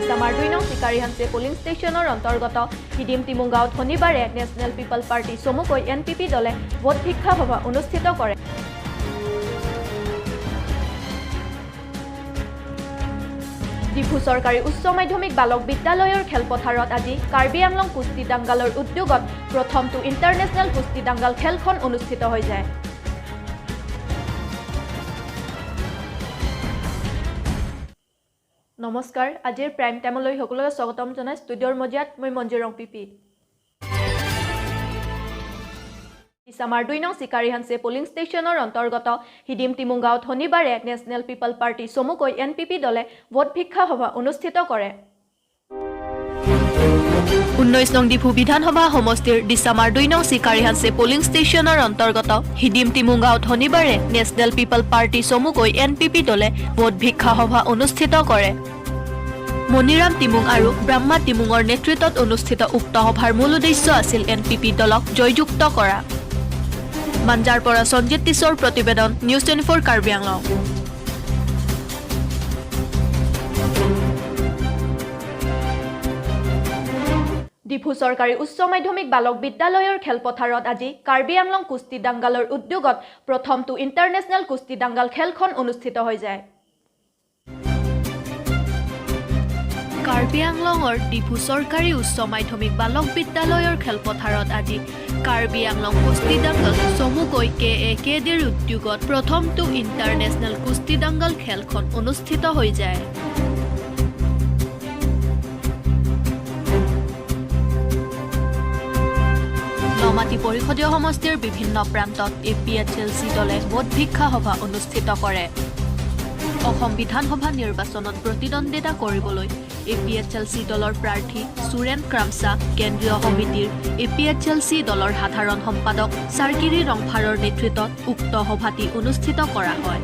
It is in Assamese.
ডিচামাৰ 2 নং চিকাৰীহাঞ্চে পোলিং ষ্টেচনৰ অন্তৰ্গত হিডিম টিমুংগাঁৱত শনিবাৰে নেশ্যনেল পিপল পাৰ্টি চমুকৈ NPP দলে ভোট ভিক্ষা সভা অনুষ্ঠিত কৰে। ডিফু চৰকাৰী উচ্চ মাধ্যমিক বালক বিদ্যালয়ৰ খেলপথাৰত আজি কাৰ্বি আংলং কুস্তি দাঙ্গালৰ উদ্যোগত প্ৰথমটো ইণ্টাৰনেশ্যনেল কুস্তি দাঙ্গাল খেলখন অনুষ্ঠিত হৈ যায়। নমস্কাৰ, আজিৰ প্ৰাইম টাইমলৈ সকলোকে স্বাগতম জনাই ষ্টুডিঅ'ৰ মজিয়াত মই মঞ্জুৰং পিপি। ডিচামাৰ 2 নং চিকাৰীহাঞ্চে পোলিং ষ্টেচনৰ অন্তৰ্গত হিডিম টিমুংগাঁৱত শনিবাৰে নেশ্যনেল পিপল পাৰ্টি চমুকৈ NPP দলে ভোট ভিক্ষা সভা অনুষ্ঠিত কৰে। 19 নং ডিফু বিধানসভা সমষ্টিৰ ডিচামাৰ 2 নং চিকাৰীহাঞ্চে পোলিং ষ্টেচনৰ অন্তৰ্গত হিডিম টিমুংগাঁৱত শনিবাৰে নেশ্যনেল পিপল পাৰ্টি চমুকৈ NPP দলে ভোট ভিক্ষা সভা অনুষ্ঠিত কৰে। মনিৰাম টিমুং আৰু ব্ৰহ্মা টিমুঙৰ নেতৃত্বত অনুষ্ঠিত উক্ত সভাৰ মূল উদ্দেশ্য আছিল NPP দলক জয়যুক্ত কৰা। মাঞ্জাৰ পৰা সঞ্জিত টিছৰ প্ৰতিবেদন News.News কাৰ্বি আংলং। ডিফু চৰকাৰী উচ্চ মাধ্যমিক বালক বিদ্যালয়ৰ খেলপথাৰত আজি কাৰ্বি আংলং কুস্তি দাঙ্গালৰ উদ্যোগত প্ৰথমটো ইণ্টাৰনেশ্যনেল কুস্তি দাঙ্গাল খেলখন অনুষ্ঠিত হৈ যায়। কাৰ্বি আংলঙৰ ডিফু চৰকাৰী উচ্চ মাধ্যমিক বালক বিদ্যালয়ৰ খেলপথাৰত আজি কাৰ্বি আংলং কুস্তি দাঙ্গাল চমুকৈ KAKDৰ উদ্যোগত প্ৰথমটো ইণ্টাৰনেশ্যনেল কুস্তি দাঙ্গাল খেলখন অনুষ্ঠিত হৈ যায়। নমাটি পৰিষদীয় সমষ্টিৰ বিভিন্ন প্ৰান্তত APHLC দলে ভোট ভিক্ষা সভা অনুষ্ঠিত কৰে। অসম বিধানসভা নিৰ্বাচনত প্ৰতিদ্বন্দ্বিতা কৰিবলৈ APHLC দলৰ প্ৰাৰ্থী সুৰেন ক্ৰামছা কেন্দ্ৰীয় সমিতিৰ APHLC দলৰ সাধাৰণ সম্পাদক চাৰ্কিৰি ৰংফাৰৰ নেতৃত্বত উক্ত সভাটি অনুষ্ঠিত কৰা হয়।